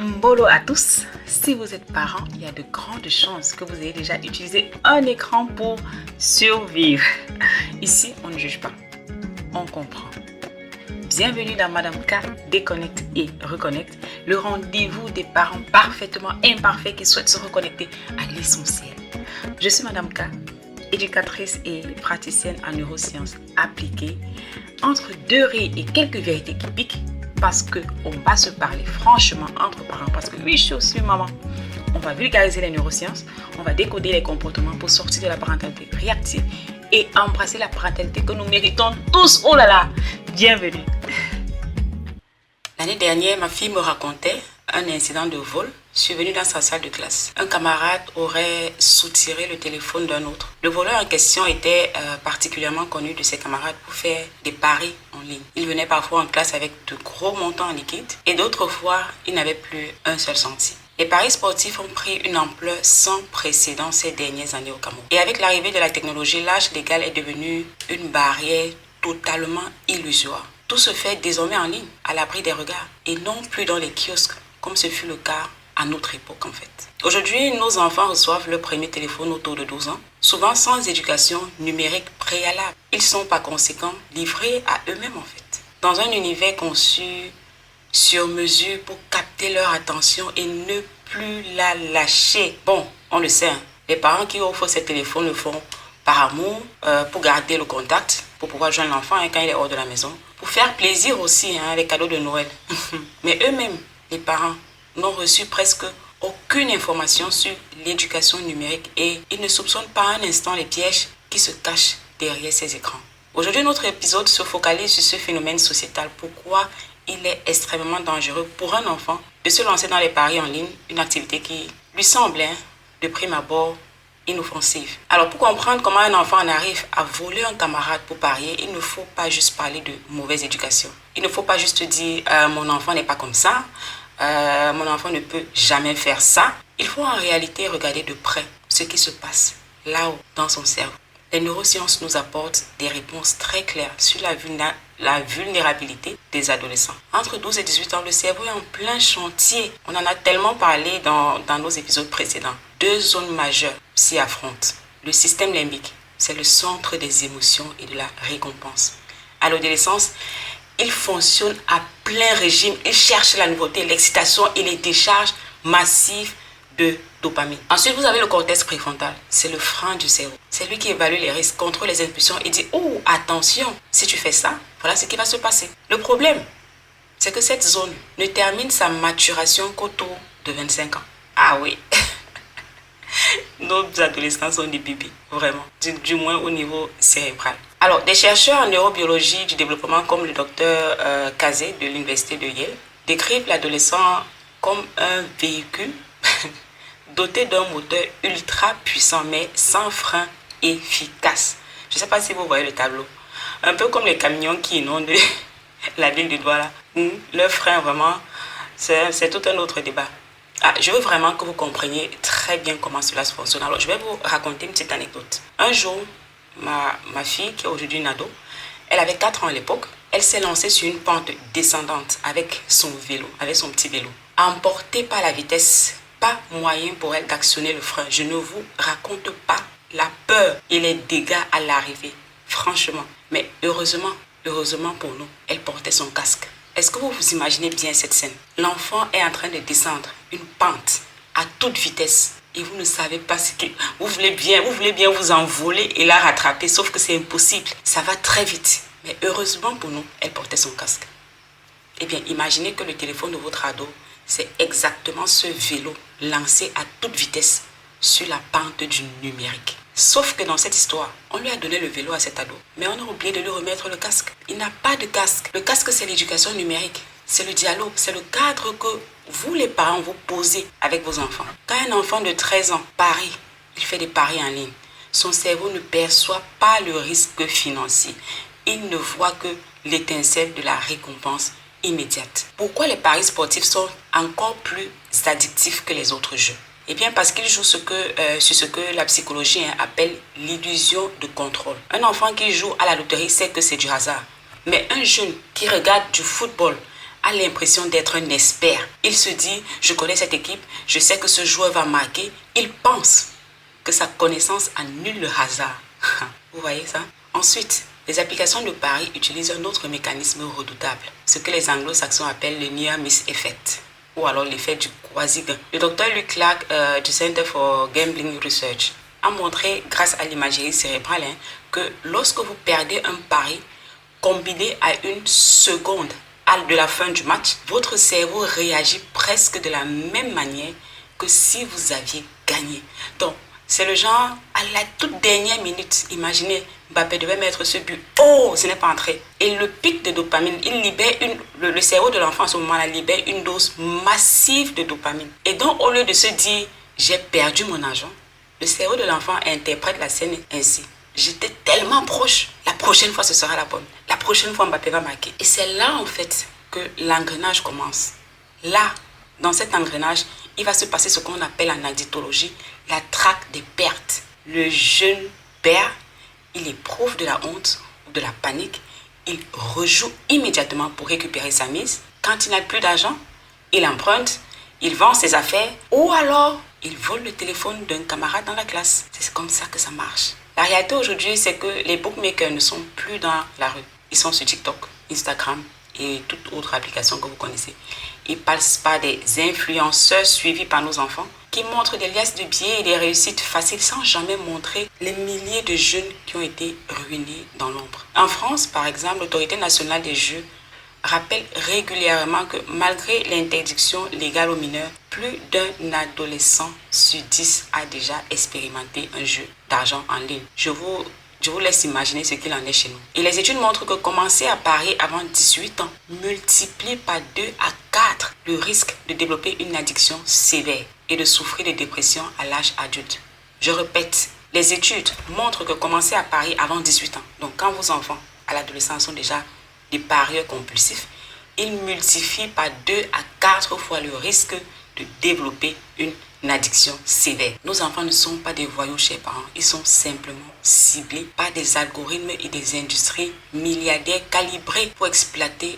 Mbolo à tous, si vous êtes parents, il y a de grandes chances que vous ayez déjà utilisé un écran pour survivre. Ici, on ne juge pas, on comprend. Bienvenue dans Madame K, Déconnecte et Reconnecte, le rendez-vous des parents parfaitement imparfaits qui souhaitent se reconnecter à l'essentiel. Je suis Madame K, éducatrice et praticienne en neurosciences appliquées, entre deux rires et quelques vérités qui piquent, parce qu'on va se parler franchement entre parents, parce que oui, je suis aussi maman. On va vulgariser les neurosciences, on va décoder les comportements pour sortir de la parentalité réactive et embrasser la parentalité que nous méritons tous. Oh là là, bienvenue. L'année dernière, ma fille me racontait un incident de vol survenu dans sa salle de classe. Un camarade aurait soutiré le téléphone d'un autre. Le voleur en question était particulièrement connu de ses camarades pour faire des paris en ligne. Il venait parfois en classe avec de gros montants en liquide et d'autres fois, il n'avait plus un seul centime. Les paris sportifs ont pris une ampleur sans précédent ces dernières années au Cameroun. Et avec l'arrivée de la technologie, l'âge légal est devenu une barrière totalement illusoire. Tout se fait désormais en ligne, à l'abri des regards, et non plus dans les kiosques, comme ce fut le cas à notre époque en fait. Aujourd'hui, nos enfants reçoivent leur premier téléphone autour de 12 ans, souvent sans éducation numérique préalable. Ils sont par conséquent livrés à eux-mêmes en fait, dans un univers conçu sur mesure pour capter leur attention et ne plus la lâcher. Bon, on le sait, les parents qui offrent ces téléphones le font par amour, pour garder le contact, pour pouvoir joindre l'enfant quand il est hors de la maison, pour faire plaisir aussi, les cadeaux de Noël. Mais eux-mêmes, les parents, n'ont reçu presque aucune information sur l'éducation numérique et ils ne soupçonnent pas un instant les pièges qui se cachent derrière ces écrans. Aujourd'hui, notre épisode se focalise sur ce phénomène sociétal. Pourquoi il est extrêmement dangereux pour un enfant de se lancer dans les paris en ligne, une activité qui lui semble, de prime abord, inoffensive. Alors, pour comprendre comment un enfant en arrive à voler un camarade pour parier, il ne faut pas juste parler de mauvaise éducation. Il ne faut pas juste dire mon enfant n'est pas comme ça, mon enfant ne peut jamais faire ça. Il faut en réalité regarder de près ce qui se passe là-haut dans son cerveau. Les neurosciences nous apportent des réponses très claires sur la vulnérabilité des adolescents. Entre 12 et 18 ans, le cerveau est en plein chantier. On en a tellement parlé dans nos épisodes précédents. Deux zones majeures s'y affrontent. Le système limbique, c'est le centre des émotions et de la récompense. À l'adolescence, il fonctionne à plein régime. Il cherche la nouveauté, l'excitation et les décharges massives de dopamine. Ensuite, vous avez le cortex préfrontal. C'est le frein du cerveau. C'est lui qui évalue les risques, contrôle les impulsions et dit « Oh, attention, si tu fais ça, voilà ce qui va se passer. » Le problème, c'est que cette zone ne termine sa maturation qu'autour de 25 ans. Ah oui, nos adolescents sont des bébés, vraiment, du moins au niveau cérébral. Alors, des chercheurs en neurobiologie du développement comme le docteur Kazé de l'université de Yale décrivent l'adolescent comme un véhicule doté d'un moteur ultra puissant mais sans frein efficace. Je ne sais pas si vous voyez le tableau. Un peu comme les camions qui inondent la ville de Douala. Le frein, vraiment, c'est tout un autre débat. Je veux vraiment que vous compreniez très bien comment cela se fonctionne. Alors, je vais vous raconter une petite anecdote. Un jour, ma fille, qui est aujourd'hui une ado, elle avait 4 ans à l'époque. Elle s'est lancée sur une pente descendante avec son vélo, avec son petit vélo. Emportée par la vitesse, pas moyen pour elle d'actionner le frein. Je ne vous raconte pas la peur et les dégâts à l'arrivée. Franchement. Mais heureusement pour nous, elle portait son casque. Est-ce que vous vous imaginez bien cette scène? L'enfant est en train de descendre une pente à toute vitesse et vous ne savez pas ce que... Vous voulez bien vous envoler et la rattraper, sauf que c'est impossible. Ça va très vite. Mais heureusement pour nous, elle portait son casque. Eh bien, imaginez que le téléphone de votre ado, c'est exactement ce vélo lancé à toute vitesse sur la pente du numérique. Sauf que dans cette histoire, on lui a donné le vélo à cet ado, mais on a oublié de lui remettre le casque. Il n'a pas de casque. Le casque, c'est l'éducation numérique. C'est le dialogue, c'est le cadre que vous, les parents, vous posez avec vos enfants. Quand un enfant de 13 ans parie, il fait des paris en ligne, son cerveau ne perçoit pas le risque financier. Il ne voit que l'étincelle de la récompense immédiate. Pourquoi les paris sportifs sont encore plus addictifs que les autres jeux? Eh bien parce qu'ils jouent sur ce que la psychologie appelle l'illusion de contrôle. Un enfant qui joue à la loterie sait que c'est du hasard. Mais un jeune qui regarde du football a l'impression d'être un expert. Il se dit, je connais cette équipe, je sais que ce joueur va marquer. Il pense que sa connaissance annule le hasard. Vous voyez ça? Ensuite, les applications de paris utilisent un autre mécanisme redoutable, ce que les anglo-saxons appellent le near miss effect, ou alors l'effet du quasi-gain. Le docteur Luke Clark du Center for Gambling Research a montré, grâce à l'imagerie cérébrale, que lorsque vous perdez un pari, combiné à une seconde de la fin du match, votre cerveau réagit presque de la même manière que si vous aviez gagné. Donc, c'est le genre, à la toute dernière minute, imaginez, Mbappé devait mettre ce but. Oh, ce n'est pas entré. Et le pic de dopamine, il libère le cerveau de l'enfant à ce moment-là libère une dose massive de dopamine. Et donc, au lieu de se dire, j'ai perdu mon argent, le cerveau de l'enfant interprète la scène ainsi. J'étais tellement proche. La prochaine fois, ce sera la bonne. La prochaine fois, Mbappé va marquer. Et c'est là, en fait, que l'engrenage commence. Là, dans cet engrenage, il va se passer ce qu'on appelle en addictologie la traque des pertes. Le jeune perd, il éprouve de la honte ou de la panique. Il rejoue immédiatement pour récupérer sa mise. Quand il n'a plus d'argent, il emprunte, il vend ses affaires ou alors il vole le téléphone d'un camarade dans la classe. C'est comme ça que ça marche. La réalité aujourd'hui, c'est que les bookmakers ne sont plus dans la rue. Ils sont sur TikTok, Instagram et toute autre application que vous connaissez. Ils passent par des influenceurs suivis par nos enfants qui montrent des liasses de billets et des réussites faciles sans jamais montrer les milliers de jeunes qui ont été ruinés dans l'ombre. En France, par exemple, l'Autorité nationale des jeux rappelle régulièrement que malgré l'interdiction légale aux mineurs, plus d'un adolescent sur 10 a déjà expérimenté un jeu d'argent en ligne. Je vous laisse imaginer ce qu'il en est chez nous. Et les études montrent que commencer à parier avant 18 ans multiplie par 2 à 4 le risque de développer une addiction sévère et de souffrir de dépression à l'âge adulte. Je répète, les études montrent que commencer à parier avant 18 ans, donc quand vos enfants à l'adolescence sont déjà des parieurs compulsifs, ils multiplient par 2 à 4 fois le risque de développer une addiction sévère. Nos enfants ne sont pas des voyous, chers parents. Ils sont simplement ciblés par des algorithmes et des industries milliardaires calibrées pour exploiter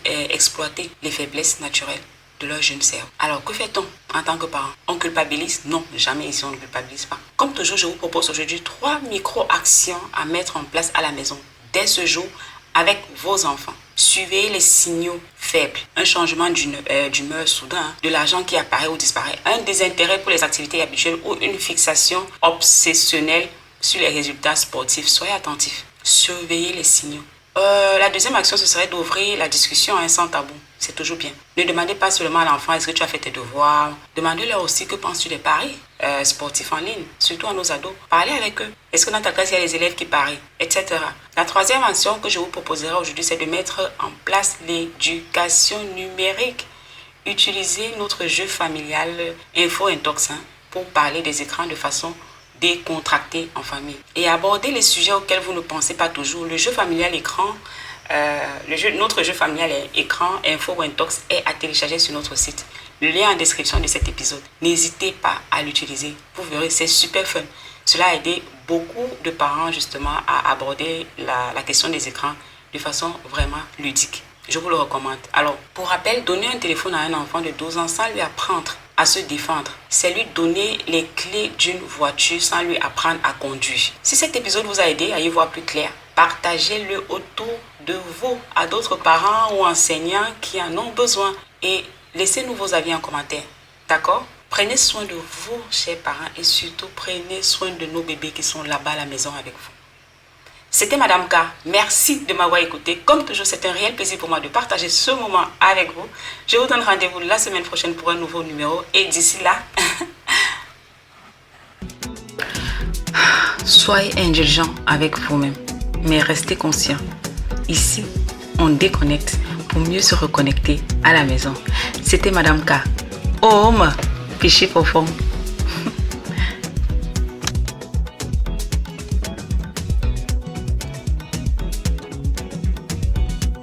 les faiblesses naturelles de leur jeune cerveau. Alors, que fait-on en tant que parent? On culpabilise? Non, jamais ici on ne culpabilise pas. Comme toujours, je vous propose aujourd'hui 3 micro-actions à mettre en place à la maison dès ce jour avec vos enfants. Suivez les signaux faibles, un changement d'humeur soudain, de l'argent qui apparaît ou disparaît, un désintérêt pour les activités habituelles ou une fixation obsessionnelle sur les résultats sportifs. Soyez attentifs, surveillez les signaux. La deuxième action, ce serait d'ouvrir la discussion sans tabou. C'est toujours bien. Ne demandez pas seulement à l'enfant est-ce que tu as fait tes devoirs. Demandez-leur aussi que penses-tu des paris sportifs en ligne, surtout à nos ados. Parlez avec eux. Est-ce que dans ta classe, il y a des élèves qui parient, etc. La troisième action que je vous proposerai aujourd'hui, c'est de mettre en place l'éducation numérique. Utilisez notre jeu familial Info Intox pour parler des écrans de façon décontractée en famille. Et aborder les sujets auxquels vous ne pensez pas toujours. Le jeu familial écran, notre jeu familial écran Info Intox est à télécharger sur notre site. Le lien en description de cet épisode. N'hésitez pas à l'utiliser. Vous verrez, c'est super fun. Cela a aidé beaucoup de parents justement à aborder la question des écrans de façon vraiment ludique. Je vous le recommande. Alors, pour rappel, donner un téléphone à un enfant de 12 ans sans lui apprendre à se défendre, c'est lui donner les clés d'une voiture sans lui apprendre à conduire. Si cet épisode vous a aidé à y voir plus clair, partagez-le autour de vous à d'autres parents ou enseignants qui en ont besoin et laissez-nous vos avis en commentaire. D'accord? Prenez soin de vous, chers parents, et surtout prenez soin de nos bébés qui sont là-bas à la maison avec vous. C'était Madame K. Merci de m'avoir écouté. Comme toujours, c'est un réel plaisir pour moi de partager ce moment avec vous. Je vous donne rendez-vous la semaine prochaine pour un nouveau numéro. Et d'ici là, soyez indulgents avec vous-même, mais restez conscients. Ici, on déconnecte pour mieux se reconnecter à la maison. C'était Madame K. Home, fichier profond.